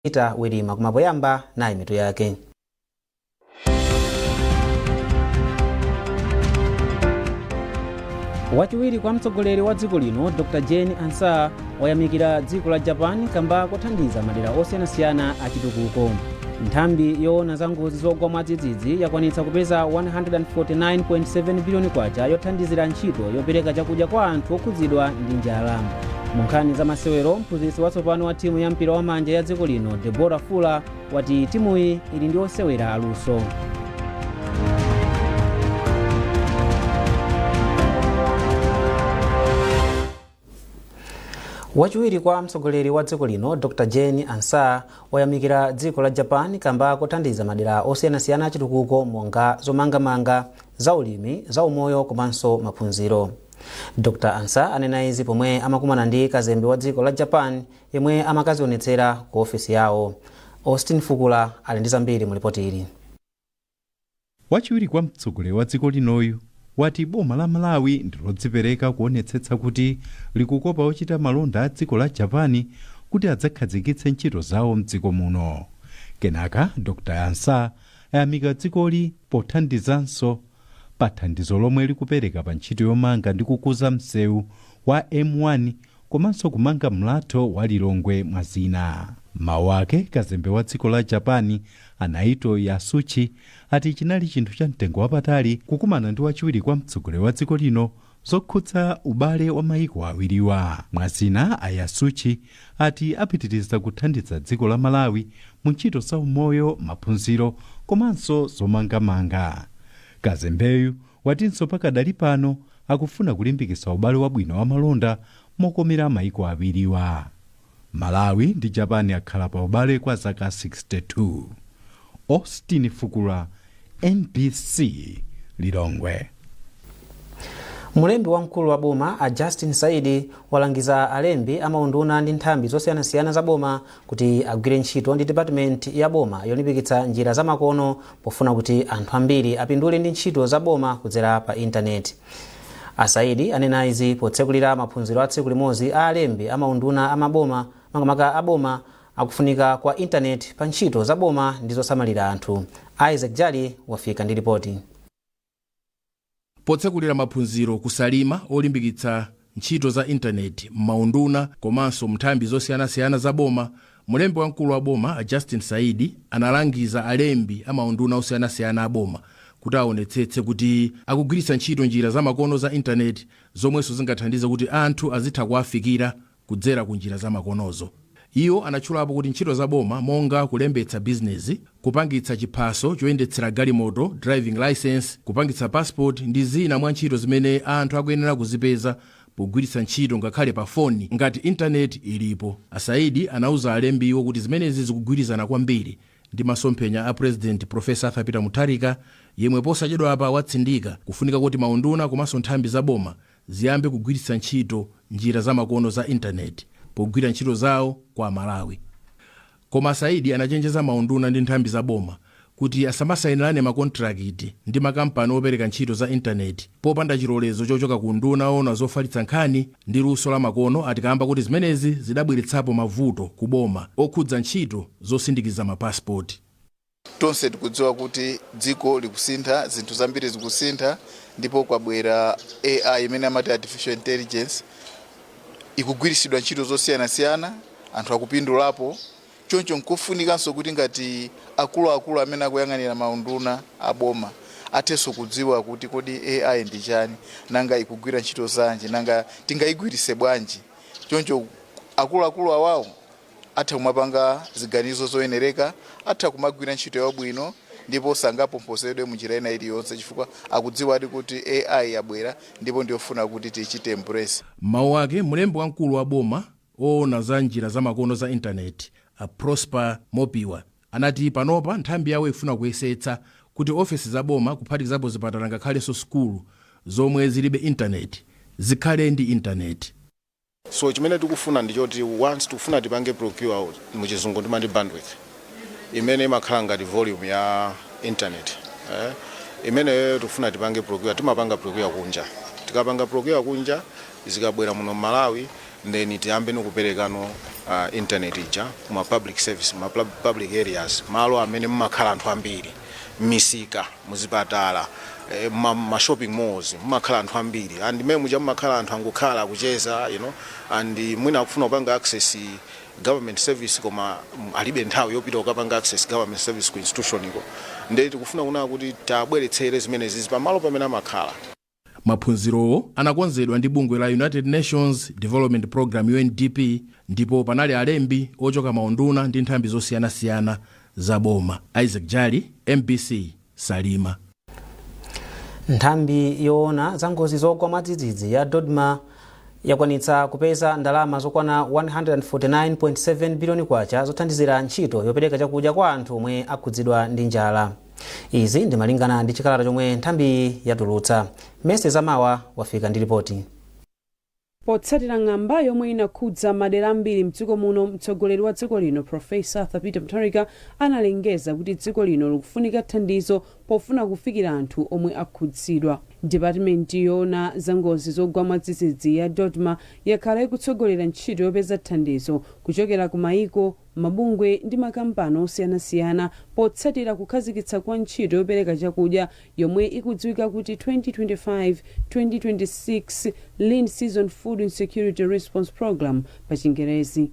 ita Wilima kumapoyamba nayi mitu yake. Wachiwiri kwa mtsogoleri wa dziko lino Dr. Jane Ansah wayamikira dziko la Japan kamba kothandiza madera osiyanasiyana achitukuko. Nthambi yoona za ngozi zogwa mwadzidzidzi yakwanitsa kupeza 149.7 biliyoni kwacha yothandizira ntchito yopereka chakudya kwa anthu okhudzidwa ndi njala. Mu nkhani za masewero, mphunzitsi watsopano wa timu ya mpira wamanja ya dziko lino Deborah Fula wati timuyi ili ndi osewera aluso. Wachiwiri kwa mtsogoleri wa dziko lino Dr. Jane Ansah wayamikira dziko la Japan kamba kothandiza madera osiyanasiyana achitukuko monga zomangamanga, zaulimi, zaumoyo komanso maphunziro. Dr. Ansah anena izi pomwe amakumana ndi kazembe wa dziko la Japan yemwe amakazionetsera ku ofisi yawo. Austin Fukula ali ndi zambiri mu ripoti ili. Wachiwiri kwa mtsogoleri wa dziko linoyu wati boma la Malawi ndilodzipereka kuonetsetsa kuti likukopa ochita malonda a dziko la Japani kuti adzakhazikitse ntchito zawo mdziko muno. Kenaka Dr. Ansah ayamika dzikoli pothandizanso pa thandizo lomwe likupereka pa ntchito yomanga ndi kukuza msewu wa M1 komanso kumanga mlatho wa Lilongwe mwa zina. Mawu ake kazembe wa dziko la Japani Naito Yasushi ati chinali chinthu cha mtengo wapatali kukumana ndi wachiwiri kwa mtsogoleri wa dziko lino zokhudza ubale wa maiko awiriwa. Mwazina a Yasushi ati apitiriza kuthandiza dziko la Malawi mu ntchito za umoyo, maphunziro komanso zomangamanga. Kazembeyu watinso pakadali pano akufuna kulimbikitsa ubale wabwino wa malonda mokomera maiko awiriwa. Malawi ndi Japan akhala pa ubale kwa zaka 62. Austin Fukula, NBC, Lilongwe. Mulembi wamkulu wa boma a Justin Saidi walangiza alembi amaunduna ndi nthambi zosiyanasiyana za boma kuti agwire ntchito ndi department ya boma yolimbikitsa njira za makono pofuna kuti anthu ambiri apindule ndi ntchito za boma kudzera pa intaneti. Asaidi anena izi potsekulira maphunziro a tsiku limodzi a alembi amaunduna amaboma makamaka aboma akufunika kwa intaneti pa ntchito za boma ndi zosamalira anthu. Isaac Jali wafika ndi ripoti. Potsekulira maphunziro kusalima olimbikitsa ntchito za intaneti m'maunduna komanso nthambi zosiyanasiyana za boma, mulembi wamkulu wa boma a Justin Saidi analangiza alembi amaunduna osiyanasiyana a boma kuti aonetsetse kuti akugwiritsa ntchito njira za makono za intaneti zomwenso zingathandize kuti anthu azitha kuwafikira kudzera ku njira za makonozo. Iwo anatchulapo kuti ntchito za boma monga kulembetsa bizinesi, kupangitsa chiphaso choyendetsera galimoto driving license, kupangitsa passport ndi zina mwa ntchito zimene anthu akuyenera kuzipeza pogwiritsa ntchito ngakhale pa foni ngati intaneti ilipo. Asaidi anauza alembiwo kuti zimenezi zikugwirizana kwambiri ndi masomphenya a President Professor Arthur Peter Mutharika yemwe posachedwa apa watsindika kufunika kuti maunduna komanso nthambi za boma ziyambe kugwiritsa ntchito njira za makono za intaneti pogwira ntchito zawo kwa Malawi. Koma Saidi anachenjeza maunduna ndi nthambi za boma kuti asamasayinirane makontrakiti ndi makampani opereka ntchito za intaneti popanda chilolezo chochoka ku nduna ona zofalitsa nkhani ndi luso la makono, atikamba kuti zimenezi zidabweretsapo mavuto ku boma okhudza ntchito zosindikiza mapasipoti. Tonse tikudziwa kuti dziko likusintha, zinthu zambiri zikusintha, ndipo kwabwera AI imene amati artificial intelligence ikugwiritsidwa ntchito zosiyanasiyana, anthu akupindulapo. Choncho nkufunikanso kuti ngati akuluakulu amene akuyang'anira maunduna aboma athenso kudziwa kuti kodi AI ndi chani, nanga ikugwira ntchito zanji, nanga tingayigwiritse bwanji. Choncho akuluakulu awawo atha kumapanga ziganizo zoyenereka, atha kumagwira ntchito yabwino ndipo sangapomposedwe munjira ina iliyonse chifukwa akudziwa kuti AI yabwera ndipo ndiyofuna kuti tichite embrace. Mawu ake mulembi wamkulu wa boma oona za njira za makono za intaneti a Prosper Mopiwa anati panopa nthambi yawo ifuna kuyesetsa kuti ofesi za boma kuphatikizapo zipatala ngakhalenso sukulu zomwe zilibe intaneti zikhale ndi intaneti. So chimene tikufuna ndichoti once tufuna tipange procure muchizungu timati bandwidth imene imakhala ngati volume ya internet. Imene tufuna tipange procure, timapanga procure kunja. Tikapanga procure kunja zikabwera muno Malawi then tiyambe nokuperekano internet ija kuma public service ma public areas malo amene mmakhala anthu ambiri misika muzipatala ma shopping malls mmakhala anthu ambiri and mmene muja mmakhala anthu angokhala kucheza and mwina akufuna kupanga access government service koma alibe nthawi yopita ukapanga access government service ku institution iko ndiye tikufuna kuna kuti tabweretsere zimene zizi pamalo pamene amakhala. Maphunzirowo anakonzedwa ndi bungwe la United Nations Development Program UNDP ndipo panali alembi ochoka maunduna ndi nthambi zosiyanasiyana za boma. Isaac Jali, MBC, Salima. Nthambi yoona za ngozi zogwa mwadzidzidzi ya Dodma yakwanitsa kupeza ndalama zokwana 149.7 billion kwacha zothandizira ntchito yopereka chakudya kwa anthu omwe akhudzidwa ndi njala. Izi ndi malingana ndi chikalata chomwe nthambi yatulutsa. Mese Zamawa wafika ndi ripoti. Potsatira ng'amba yomwe inakhudza madera ambiri mdziko muno, mtsogoleri wa dziko lino Profesa Arthur Peter Mutharika analengeza kuti dziko lino likufunika thandizo pofuna kufikira anthu omwe akhudzidwa. Department yoona za ngozi zogwa mwadzidzidzi ya Dodma yakhala ikutsogolera ntchito yopeza thandizo kuchokera ku maiko, mabungwe ndi makampani osiyanasiyana potsatira kukhazikitsa kwa ntchito yopereka chakudya yomwe ikudziwika kuti 2025-2026 Lean Season Food Insecurity Response Program pa Chingerezi.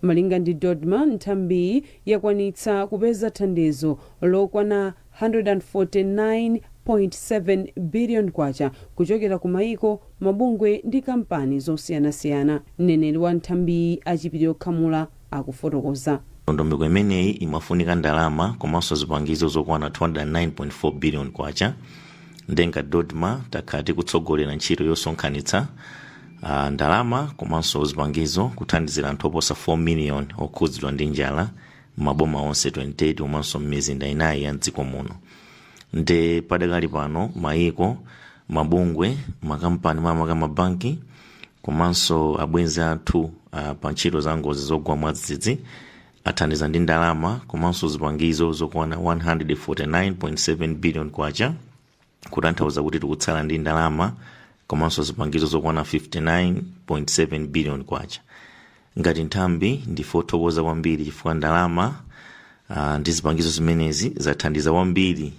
Malinga ndi Dodma, nthambi yakwanitsa kupeza thandizo lokwana 149.7 billion kwacha kuchokera ku maiko, mabungwe ndi kampani zosiyanasiyana. Mneneri wa nthambi Achipiriro Khamula akufotokoza. Ndondomeko imeneyi imafunika ndalama komanso zipangizo zokwana 209.4 billion kwacha. Ndenga Dodma takati kutsogolera ntchito yosonkhanitsa ndalama komanso zipangizo kuthandizira anthu oposa 4 million okhudzidwa ndi njala maboma onse 28 komanso m'mizinda inayi ya mdziko muno. Nde padakali pano maiko, mabungwe, makampani mabanki komanso abwenzi athu pa ntchito za ngozi zogwa mwadzidzidzi athandiza ndi ndalama komanso zipangizo zokwana 149.7 billion kwacha, kutanthauza kuti tikutsala ndi ndalama komanso zipangizo zokwana 59.7 billion kwacha. Ngati nthambi ndifothokoza kwambiri chifukwa ndalama ndi zipangizo zimenezi zathandiza kwambiri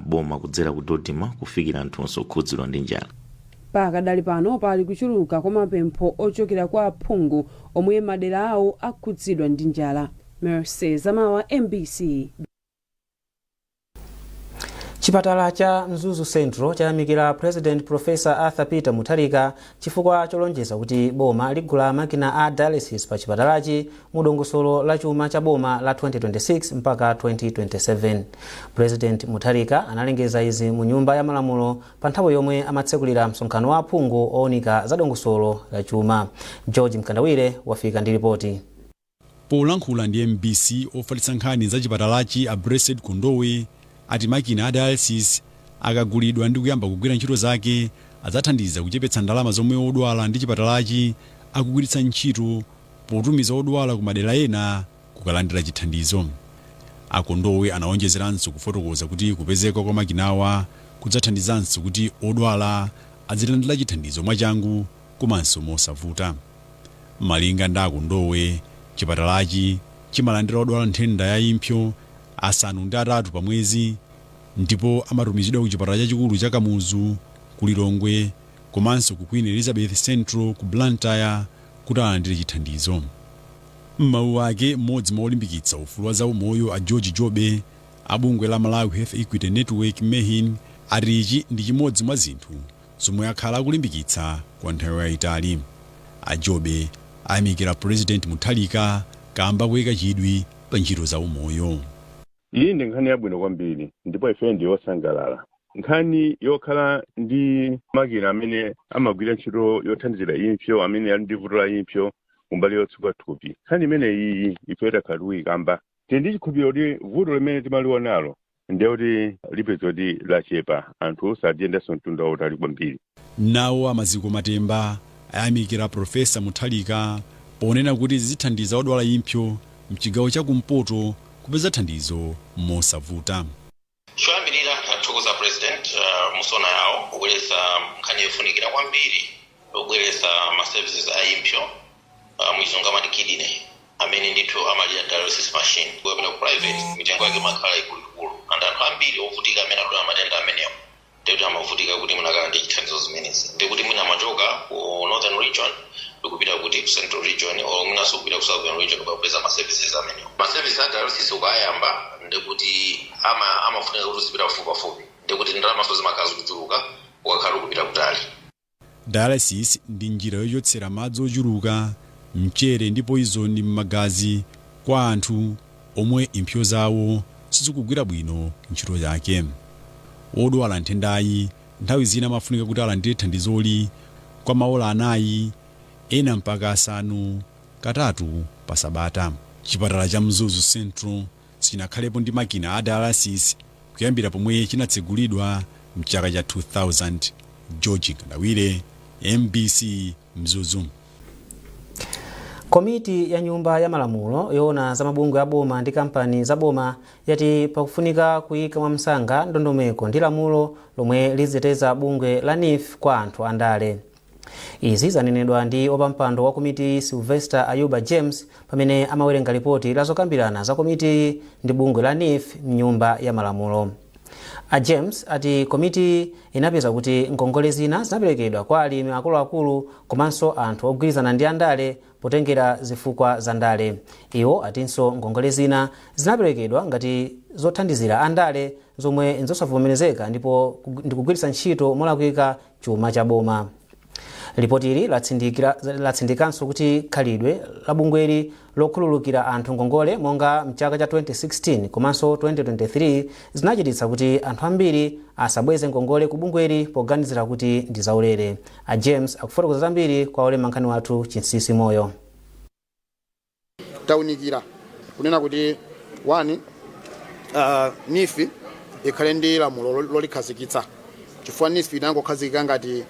boma kudzera ku Dodma kufikira anthu onse okhudzidwa ndi njala. Pakadali pano pali kuchuluka kwa mapempho ochokera kwa aphungu omwe madera awo akhudzidwa ndi njala. Mese Zamawa, MBC. Chipatala cha Mzuzu Central chayamikira President Profesa Arthur Peter Mutharika chifukwa cholonjeza kuti boma ligula makina a dialysis pa chipatalachi mu dongosolo la chuma cha boma la 2026 mpaka 2027. President Mutharika analengeza izi mu nyumba ya malamulo pa nthawi yomwe amatsekulira msonkhano wa aphungu owunika za dongosolo la chuma. George Mkandawire wafika ndi ripoti. Polankhula ndi MBC ofalitsa nkhani za chipatalachi a Blessed Kondowe ati makina a dialysis akagulidwa ndi kuyamba kugwira ntchito zake adzathandiza kuchepetsa ndalama zomwe odwala ndi chipatalachi akugwiritsa ntchito potumiza odwala ku madera ena kukalandira chithandizo. Akondowe anaonjezeranso kufotokoza kuti kupezeka kwa makinawa kudzathandizanso kuti odwala azilandira chithandizo mwachangu komanso mosavuta. Malinga ndi Akondowe, chipatalachi chimalandira odwala nthenda ya impsyo asanu ndi atatu pa mwezi, ndipo amatumizidwa ku chipatala chachikulu cha Kamuzu ku Lilongwe komanso ku Queen Elizabeth Central ku Blantyre kuti alandire chithandizo. M'mawu ake, mmodzi mwa olimbikitsa ufulu wa zaumoyo a George Jobe abungwe la Malawi Health Equity Network MEHIN ati ichi ndi chimodzi mwa zinthu zomwe akhala akulimbikitsa kwa nthawi yayitali. A Jobe ayamikira President Mutharika kamba kuyika chidwi pa ntchito za umoyo. Iyi ndi nkhani yabwino kwambiri ndipo ife ndi yosangalala. Nkhani yokhala ndi makina amene amagwira ntchito yothandizira impsyo amene ali ndi vuto la impsyo kumbali yotsuka thupi. Nkhani imene iyi ife takhala tikuyikamba. Ndi chikhulupiriro kuti vuto limene timalionalo ndiye kuti lipeza kuti lachepa anthu osadziyendanso mtunda wautali kwambiri. Nawo amaziko matemba ayamikira Profesa Mutharika ponena kuti zithandiza odwala impsyo mchigawo cha kumpoto kupeza thandizo mosavuta. Choyambirira athokoza President musona yawo kubweretsa nkhani yofunikira kwambiri yobweretsa ma services a impsyo mwizunga mati kidney amene ndithu amalira dialysis machine kuyapita ku private mitengo yake makhala ikuluikulu and anthu ambiri ovutika amene adwala matenda amenewo ndikuti amavutika kuti munakhala ndi chithandizo zimenezi ndikuti mwina amachoka ku northern region ndikupita kuti ku central region or mwinaso kupita ku southern region kupeza ma services amenewo. Ma services a dialysis ukayamba ndikuti amafunika kuti uzipita pafupi ndikuti ndalama zimakhala zikuchuluka ukakhala kupita kutali. Dialysis ndi njira yochotsera madzi ochuluka, mchere ndi poison m'magazi kwa anthu omwe impsyo zawo sizikugwira bwino ntchito yake. Odwala nthendayi nthawi zina amafunika kuti alandire thandizoli kwa maola 4 ena mpaka 5 katatu pa sabata. Chipatala cha Mzuzu Central sinakhalepo ndi makina a dialysis kuyambira pomwe chinatsegulidwa mchaka cha 2000. George Kandawire, MBC Mzuzu. Komiti ya nyumba ya malamulo yoona za mabungwe ya boma ndi kampani za boma yati pakufunika kuyika mwamsanga ndondomeko ndi lamulo lomwe lizeteza bungwe la NIF kwa anthu andale. Izi zanenedwa ndi opampando wa komiti Sylvester Ayuba James pamene amawerenga ripoti la zokambirana za komiti ndi bungwe la NIF mnyumba ya malamulo. A James ati komiti inapeza kuti ngongole zina zinaperekedwa kwa alimi akuluakulu komanso anthu ogwirizana ndi andale potengera zifukwa za ndale. Iwo atinso ngongole zina zinaperekedwa ngati zothandizira andale zomwe nzosavomerezeka ndipo ndikugwiritsa ntchito molakwika chuma cha boma. Ripoti ili latsindikanso kuti khalidwe la bungweli lokhululukira anthu ngongole monga mchaka cha 2016 komanso 2023 zinachititsa kuti anthu ambiri asabweze ngongole ku bungweli poganizira kuti ndi zaulere. A James akufotokoza zambiri kwa ole mankhani wathu Chinsisi Moyo. Taunikira kunena kuti wani NIF ikhale ndi lamulo lolikhazikitsa chifukwa NIF inangokhazikika ngati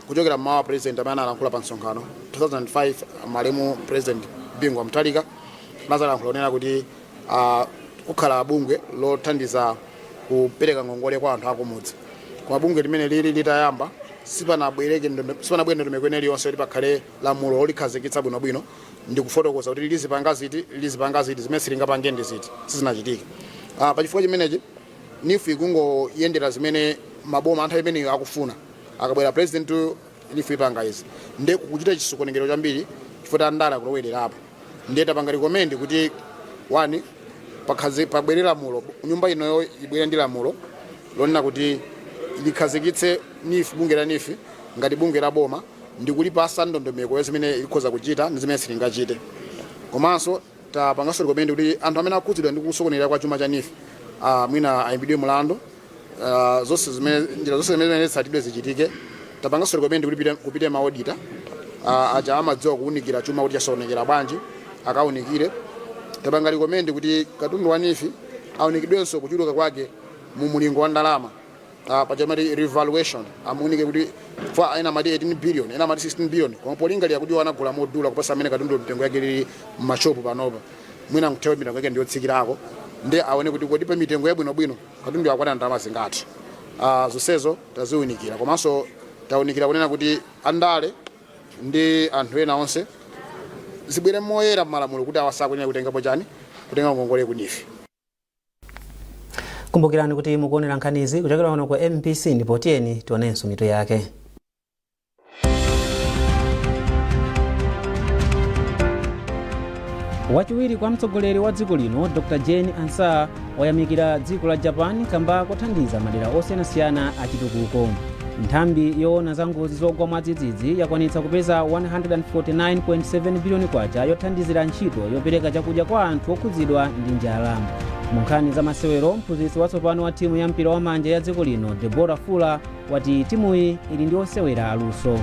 kuchokera mawa president amene analankhula pa msonkhano 2005 malemu president Bingu Mutharika mazalankhula kunena kuti kukhala bungwe lothandiza kupereka ngongole kwa anthu akumudzi. Koma bungwe limene lili litayamba sipanabwere ndondomeko iliyonse kuti pakhale lamulo lolikhazikitsa bwinobwino ndi kufotokoza kuti lizipanga ziti zimene silingapange ndi ziti sizinachitika. Pachifukwa chimenechi NIF ikungoyendera zimene maboma anthu amene akufuna. Akabwera president NIF ipanga izi ndi kuchita chisukonekero chambiri chifukwa ndala kulowelerapo ndiye tapanga recommend kuti wani pabwere lamulo nyumba inoyo ibwere ndi lamulo lonena kuti likhazikitse NIF bunge la NIF ngati bunge la boma ndi kulipasa ndondomeko zimene ikhoza kuchita ndi zimene silingachite. Komanso tapanganso recommend kuti anthu amene akhudzidwa ndi kusokonera kwa chuma cha NIF mwina ayimbidwe mlandu njira zonse zimene zitsatidwe zichitike. Tapanganso recommend kuti kupite maodita aja amadziwa kuunikira chuma kuti chasokonekera bwanji akaunikire. Tapanga recommend kuti katundu wa NIF aunikidwenso kuchuluka kwake mu mulingo wa ndalama pachamati revaluation amunike kuti fa ena mati 18 billion ena mati 16 billion koma polingalira kuti wanagula modula kuposa amene katundu mtengo yake lili m'mashopu panopa mwina nkuthewa mitengo yake ndiyotsikirako ndi aone kuti kodi pa mitengo yabwinobwino katundu akwana ndalama zingati. Zonsezo taziunikira komanso taunikira kunena kuti andale ndi anthu ena onse zibwere moyera m'malamulo kuti awasakunena kutengapo chani kutenga ngongole ku NIF. Kumbukirani kuti mukuonera nkhanizi kuchokera kuno kwa MBC ndipo tiyeni tionenso mitu yake. Wachiwiri kwa mtsogoleri wa dziko lino Dr. Jane Ansah wayamikira dziko la Japan kamba kothandiza madera osiyanasiyana achitukuko. Nthambi yoona za ngozi zogwa mwadzidzidzi yakwanitsa kupeza 149.7 billion kwacha yothandizira ntchito yopereka chakudya kwa anthu okhudzidwa ndi njala. Mu nkhani za masewero, mphunzitsi watsopano wa timu ya mpira wa manja ya dziko lino Deborah Fula wati timuyi ili ndi osewera aluso.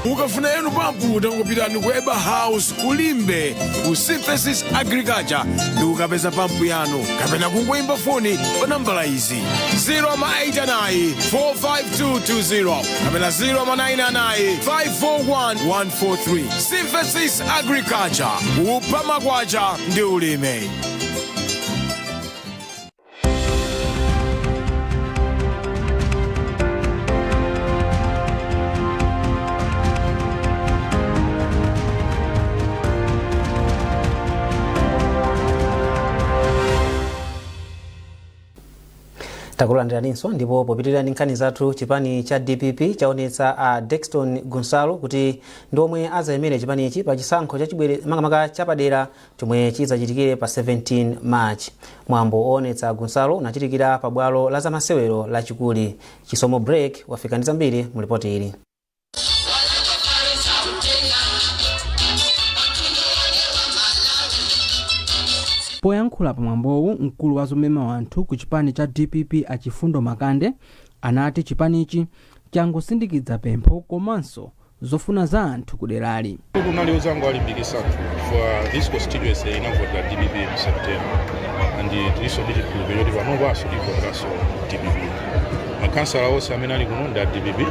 Mukafuna yenu pampu tangopitani ku Eba House kulimbe ku Synthesis Agriculture ndi ukapeza pampu yanu kapena kungoimba foni pa nambala izi 089 45220 kapena 099 541 Synthesis Agriculture upha makwacha ndi ulime. takulandiraninso ndipo popitirira ndi nkhani zathu chipani cha DPP chaonetsa a Dexton Gunsalo kuti ndi omwe azayimire chipanichi pa chisankho makamaka chapadera chomwe chizachitikire pa 17 March. Mwambo oonetsa Gunsalo unachitikira pa bwalo la zamasewero la Chikuli. Chisomo Break wafika ndi zambiri mu ripoti ili. Poyankhula pa mwambowu, mkulu wa zomema wanthu ku chipani cha DPP Achifundo Makande anati chipanichi changosindikiza pempho komanso zofuna za anthu kuderali. Kunali uzango alimbikisa for this constituency inavota DPP in September and this political period vano vaso likoraso DPP. Makansala ose amene ali kunonda DPP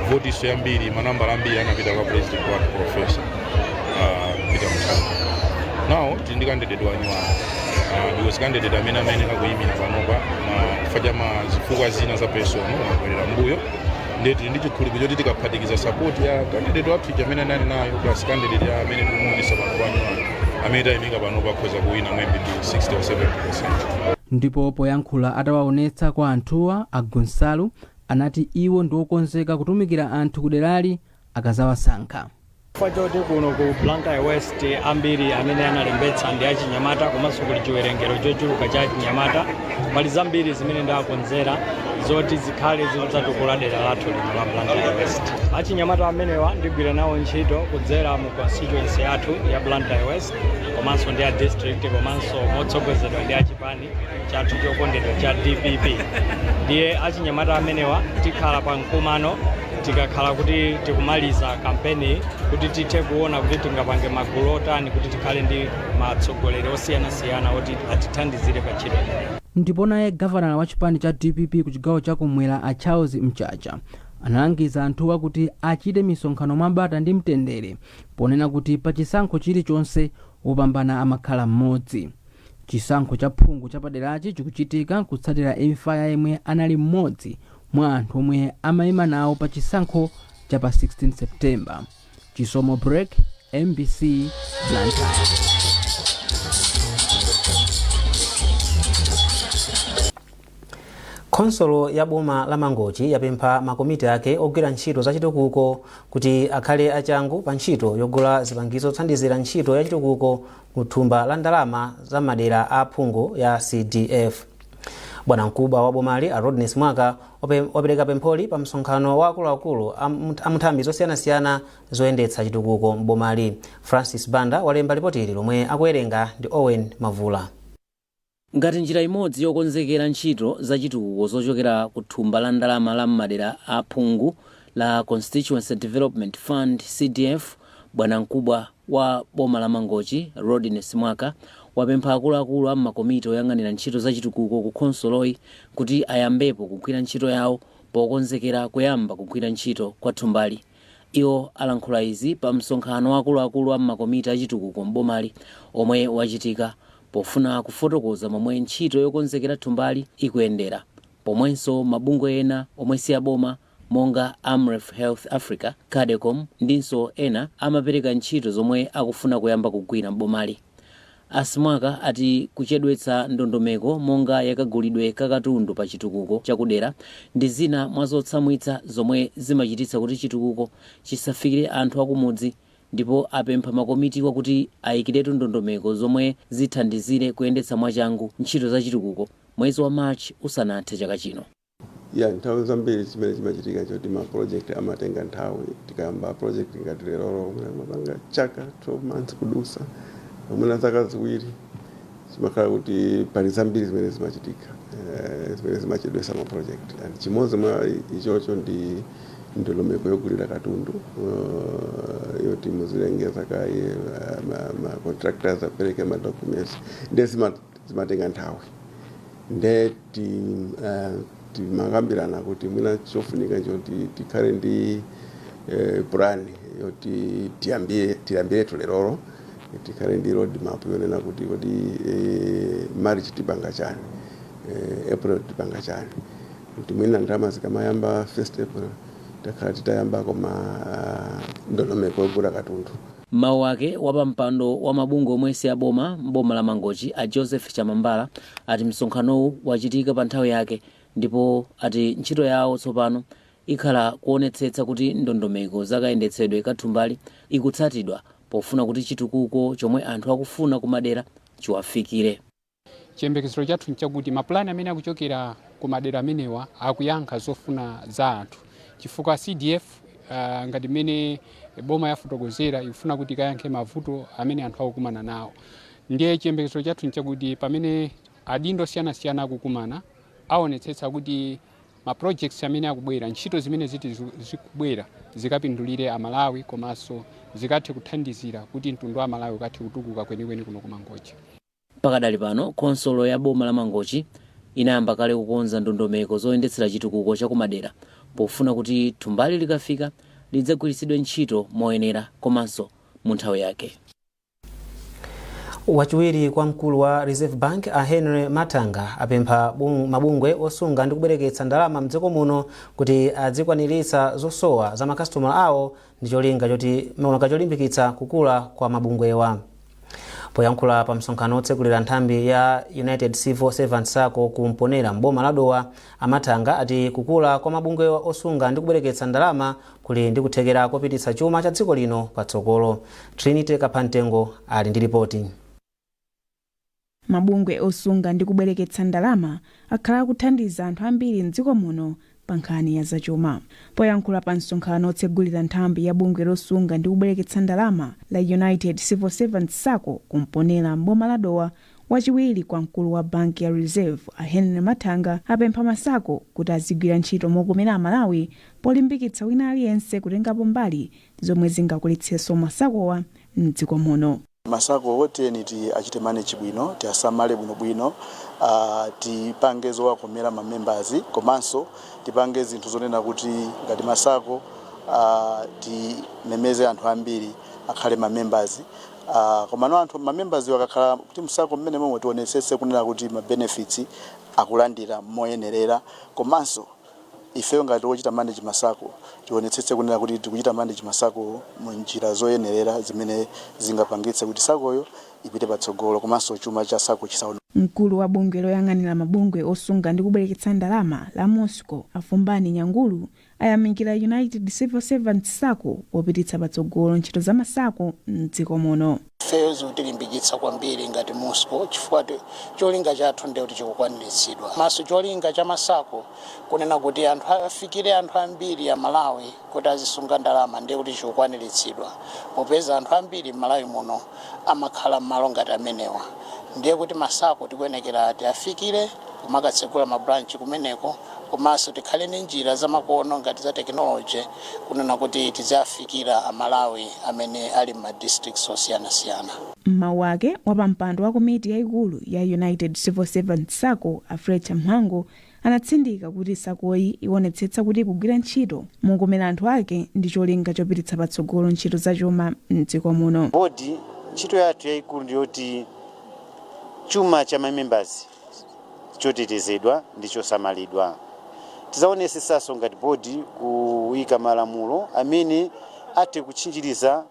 voti so yambiri manambala ambiri anapita kwa president wa professor Peter Mutharika. Now tindikandidate wanywana because candidate amene kakuyimira panopa kufaja mazifukwa zina za personal nakwelera mbuyo ndeti ndi chikhulupiriro kuti tikaphatikiza support ya candidate wapfika amene nali nayo plus candidate ya amene tumuonesa pano wanywana amene tayimika panopa akhoza kuwina maybe 60 or 70%. Ndipo poyankhula atawaonetsa kwa anthuwa, a Gunsalo anati iwo ndi okonzeka kutumikira anthu kuderali akazawasankha. Fachoti kuno ku Blantyre West ambiri amene analembetsa ndi achinyamata komanso kuli chiwerengero chochuluka cha achinyamata mbali zambiri zimene ndakonzera zoti zikhale zikutsatokula dera lathu lino la Blantyre West. Achinyamata amenewa ndigwira nawo ntchito kudzera mu constituency yathu ya Blantyre West komanso ndi a district komanso motsogozedwa ndi achipani chathu chokondedwa cha DPP. Ndiye achinyamata amenewa tikhala pa mkumano tikakhala kuti tikumaliza kampeni kuti tithe kuona kuti tingapange magulu otani kuti tikhale ndi matsogoleri osiyanasiyana oti atithandizire pa ntchito. Ndipo naye governor wa chipani cha DPP ku chigawo chakumwera a Charles Mchacha analangiza anthuwa kuti achite misonkhano mwabata ndi mtendere ponena kuti pa chisankho chilichonse wopambana amakhala mmodzi. Chisankho cha phungu chapaderachi chikuchitika kutsatira imfa ya yemwe anali mmodzi mwa anthu omwe amayima nawo pa chisankho cha pa 16 September. Chisomo Break, MBC, Blantyre. Konsolo ya boma la Mangochi yapempha makomiti ake ogwira ntchito za chitukuko kuti akhale achangu pa ntchito yogula zipangizo zothandizira ntchito ya chitukuko kuthumba la ndalama za madera a phungu ya CDF. Bwana mkubwa wa bomali a Rodney Mwaka wapereka pempholi pa msonkhano wa akuluakulu a nthambi zosiyanasiyana zoyendetsa chitukuko mbomali. Francis Banda walemba ripoti ili lomwe akuwerenga ndi Owen Mavula. Ngati njira imodzi yokonzekera ntchito za chitukuko zochokera kuthumba la ndalama la madera a phungu la Constituency Development Fund CDF, bwana mkubwa wa boma la Mangochi Rodney Mwaka wapempha akuluakulu a makomiti oyang'anira ntchito za chitukuko ku konsoloyi kuti ayambepo kugwira ntchito yawo pokonzekera kuyamba kugwira ntchito kwa thumbali. Iwo alankhula izi pa msonkhano wa akuluakulu a makomiti a chitukuko mbomali omwe wachitika pofuna kufotokoza momwe ntchito yokonzekera thumbali ikuyendera, pomwenso mabungwe ena omwe si aboma monga Amref Health Africa, Cadecom ndinso ena amapereka ntchito zomwe akufuna kuyamba kugwira mbomali. Asmwaka ati kuchedwetsa ndondomeko monga yakagulidwe kakatundu pa chitukuko chakudera ndi zina mwazotsamwitsa zomwe zimachititsa kuti chitukuko chisafikire anthu akumudzi, ndipo apempha makomiti kuti ayikiretu ndondomeko zomwe zithandizire kuyendetsa mwachangu ntchito za chitukuko mwezi wa March usanathe chaka chino. Nthawi zambiri chimene chimachitika choti ma project amatenga nthawi. Tikayamba project ngati lero mapanga chaka 12 months kudusa muna zaka ziwiri zimakhala kuti pali zambiri zimene zimachitika zimene zimachedwesa ma project. And chimodzi mwa ichocho ndi ndolomeko yogulira katundu yoti muzilengeza kaye ma contractors apereke ma documents ndi zimatenga nthawi. Ndeti timakambirana kuti mwina chofunika choti tikhale ndi plan yoti tiyambire lerolo, tikhale ndi road map yonena kuti March tipanga chani, April tipanga chani, kuti mwina ndalama zikamayamba 1st April takhala titayamba koma ndolomeko yogula katundu. Mawu ake wapampando wa mabungwe omwe si aboma mboma la Mangochi a Joseph Chamambala ati msonkhanowu wachitika pa nthawi yake ndipo ati ntchito yawo tsopano ikhala kuonetsetsa kuti ndondomeko zakayendetsedwe kathumbali ikutsatidwa pofuna kuti chitukuko chomwe anthu akufuna kumadera chiwafikire. Chiyembekezero chathu nchakuti mapulani amene akuchokera kumadera amenewa akuyankha zofuna za anthu, chifukwa CDF ngati mene boma yafotokozera ikufuna kuti kayankhe mavuto amene anthu akukumana nawo. Ndiye chiyembekezero chathu nchakuti pamene adindo siyanasiyana akukumana aonetsetsa kuti ma projects amene akubwera, ntchito zimene zikubwera zikapindulire Amalawi komanso zikathe kuthandizira kuti mtundu wa Malawi ukathe kutukuka kwenikweni kuno kumangochi. Pakadali pano konsolo ya boma la Mangochi inayamba kale kukonza ndondomeko zoyendetsera chitukuko chakumadera pofuna kuti thumbali likafika lidzagwiritsidwe ntchito moyenera komanso mu nthawi yake. Wachiwiri kwa mkulu wa Reserve Bank a Henry Matanga apempha mabungwe osunga ndi kubwereketsa ndalama mdziko muno kuti adzikwaniritsa zosowa za makastomala awo ndi cholinga choti maoneka cholimbikitsa kukula kwa mabungwewa. Poyankhula pa msonkhano otsekulira nthambi ya United Civil Servants Sacco kumponera mboma la Dowa, Amatanga ati kukula kwa mabungwewa osunga ndi kubwereketsa ndalama kuli ndi kuthekera kopititsa chuma cha dziko lino patsogolo. Trinity Kapantengo ali ndi ripoti. Mabungwe osunga ndi kubwereketsa ndalama akhala kuthandiza anthu ambiri mdziko muno pa nkhani ya zachuma. Poyankhula pa msonkhano otsegulira nthambi ya bungwe losunga ndi kubwereketsa ndalama la United Civil Servants Sacco kumponera mboma la Dowa, wachiwiri kwa mkulu wa banki ya Reserve a Henry Matanga apempha masako kuti azigwira ntchito mokomera Amalawi polimbikitsa wina aliyense kutengapo mbali zomwe zingakulitsenso masakowa mdziko muno. Masako wote niti achite manage bwino, tiasamale bwino, tipange zowakomera ma members, komanso tipange zinthu zonena kuti ngati masako timemeze anthu ambiri akhale ma members. Komano anthu ma members wakakhala kuti msako mmene momwe tionetsetse kunena kuti ma benefits akulandira moyenerera, komanso ifeyo ngati wochita manage masako tionetsetse kunena kuti tikuchita manage masako mu njira zoyenerera zimene zingapangitse kuti sakoyo ipite patsogolo komanso chuma cha sako chisaona. Mkulu wa bungwe loyang'anira mabungwe osunga ndi kubwereketsa ndalama la Moscow Afumbani Nyangulu ayamikira United Civil Servants Sacco popititsa patsogolo ntchito za masako mdziko muno. Feyo zotilimbikitsa kwambiri ngati Moscow chifukwa cholinga chathu ndi kuti chikukwaniritsidwa. Maso cholinga cha masako kunena kuti anthu afikire anthu ambiri ya Malawi kuti azisunga ndalama ndi kuti chikukwaniritsidwa. Popeza anthu ambiri Malawi muno amakhala m'malo ngati amenewa. Ndiye kuti masako tikuyenekera ati afikire kumakatsekula mabranch kumeneko, komanso tikhale ndi njira zamakono ngati za technology kunena kuti tizafikira Amalawi amene ali ma districts osiyanasiyana. Mawu ake wapampando wa komiti yaikulu ya United Civil Servants Sacco Afrecha Mhango anatsindika kuti sakoyi ionetsetsa kuti kugwira ntchito mokomera anthu ake ndi cholinga chopititsa patsogolo ntchito za chuma mdziko muno. Bodi ntchito yathu yaikulu ndiyoti chuma cha members chotetezedwa ndicho samalidwa. Tizaonesetsanso ngati bodi kuyika malamulo amene ate kuchinjiriza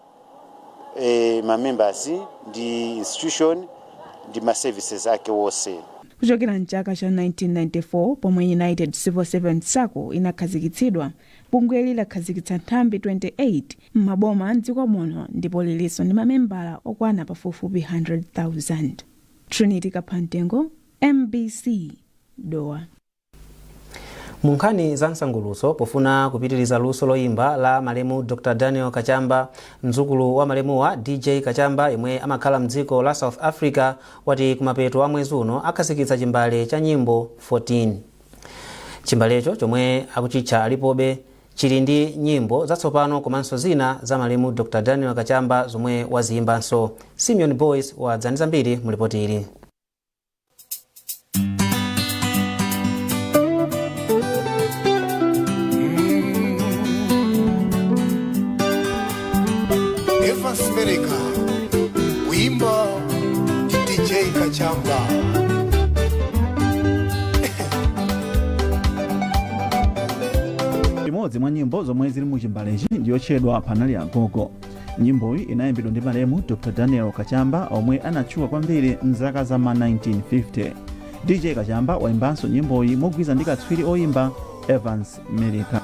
ma members ndi institution ndi ma services ake wonse. Kuchokera mchaka cha 1994 pomwe United Civil Servants Sacco inakhazikitsidwa, bungweli lakhazikitsa nthambi 28 m'maboma mdziko muno ndipo lilinso ndi mamembala okwana pafupifupi 100,000. Trinity Kapantengo, MBC, Dowa. Munkhani za nsangulutso pofuna kupitiriza luso loyimba la malemu Dr. Daniel Kachamba, mdzukulu wa malemuwa DJ Kachamba yemwe amakhala mdziko la South Africa, wati kumapeto a mwezi uno akhazikitsa chimbale cha nyimbo 14. Chimbalecho chomwe akuchitcha alipobe chili ndi nyimbo zatsopano komanso zina za malemu Dr. Daniel Kachamba zomwe waziyimbanso. Simeon Boys wadzaniza mbiri mu ripoti ili. Evans America, wimbo DJ Kachamba. Imodzi mwa nyimbo zomwe zili mu chimbalechi ndiyotchedwa Panali Agogo. Nyimboyi inayimbidwa ndi malemu Dr. Daniel Kachamba omwe anatchuka kwambiri mzaka za ma 1950. DJ Kachamba waimbanso nyimboyi mogwiza ndi katswiri oyimba Evans Mereka.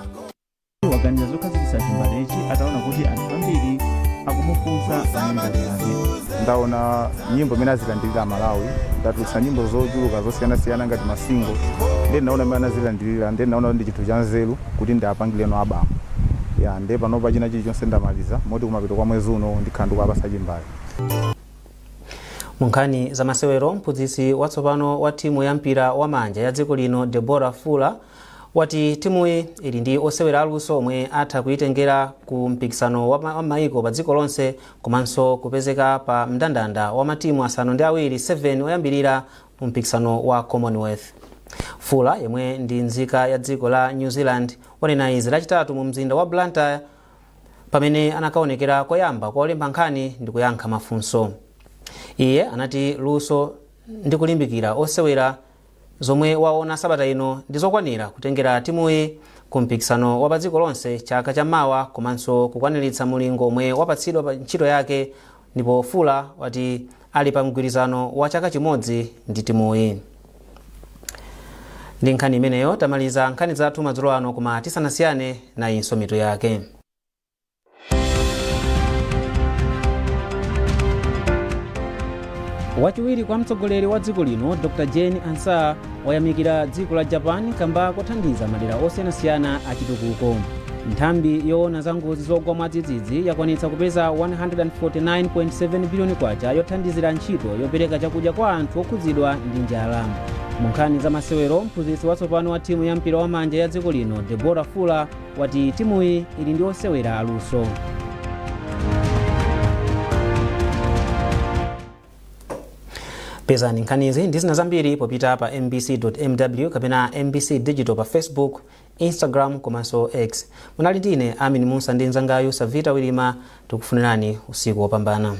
Waganiza zokhazikitsa chimbalechi ataona kuti anthu ambiri akumufunsa nyimbo zake. Ndaona nyimbo imene azilandirira Malawi, ndatulutsa nyimbo zochuluka zosiyanasiyana ngati masingo, ndi ndaona imene azilandirira, ndi ndaona ndi chinthu cha nzeru kuti ndiapangireno abamu. Ya ndi panopa china chilichonse ndamaliza moti kumapeto kwa mwezi uno ndikhala ndikuapasa chimbale. Munkhani za masewero, mphunzitsi watsopano wa timu ya mpira wa manja ya dziko lino Deborah Fuller wati timuyi ili ndi osewera aluso omwe atha kuitengera ku mpikisano wa maiko pa dziko lonse komanso kupezeka pa mndandanda wa matimu asanu ndi awiri 7 oyambirira mu mpikisano wa Commonwealth. Fuller yemwe ndi nzika ya dziko la New Zealand wanena izi lachitatu mu mzinda wa Blantyre pamene anakaonekera koyamba kwa olemba nkhani ndi kuyankha mafunso. Iye anati luso ndi kulimbikira osewera zomwe waona sabata ino ndi zokwanira kutengera timuyi ku mpikisano wa pa dziko lonse chaka chamawa komanso kukwaniritsa mulingo omwe wapatsidwa pa ntchito yake, ndipo Fuller wati ali pa mgwirizano wa chaka chimodzi ndi timuyi. Ndi nkhani imeneyo tamaliza nkhani zathu madzulo ano, koma tisanasiyane na inso mitu yake. Wachiwiri kwa mtsogoleri wa dziko lino Dr. Jane Ansah wayamikira dziko la Japan kamba kothandiza madera osiyanasiyana achitukuko. Nthambi yoona za ngozi zogwa mwadzidzidzi yakwanitsa kupeza 149.7 biliyoni kwacha yothandizira ntchito yopereka chakudya kwa anthu okhudzidwa ndi njala. Munkhani za masewero, mphunzitsi watsopano wa timu ya mpira wa manja ya dziko lino Deborah Fuller wati timuyi ili ndi osewera aluso. Pezani nkhanizi ndi zina zambiri popita pa mbc.mw kapena MBC Digital pa Facebook, Instagram komanso X. Munali ndine Amin Musa ndi nzangayu Savita Wilima, tikufunirani usiku wopambana.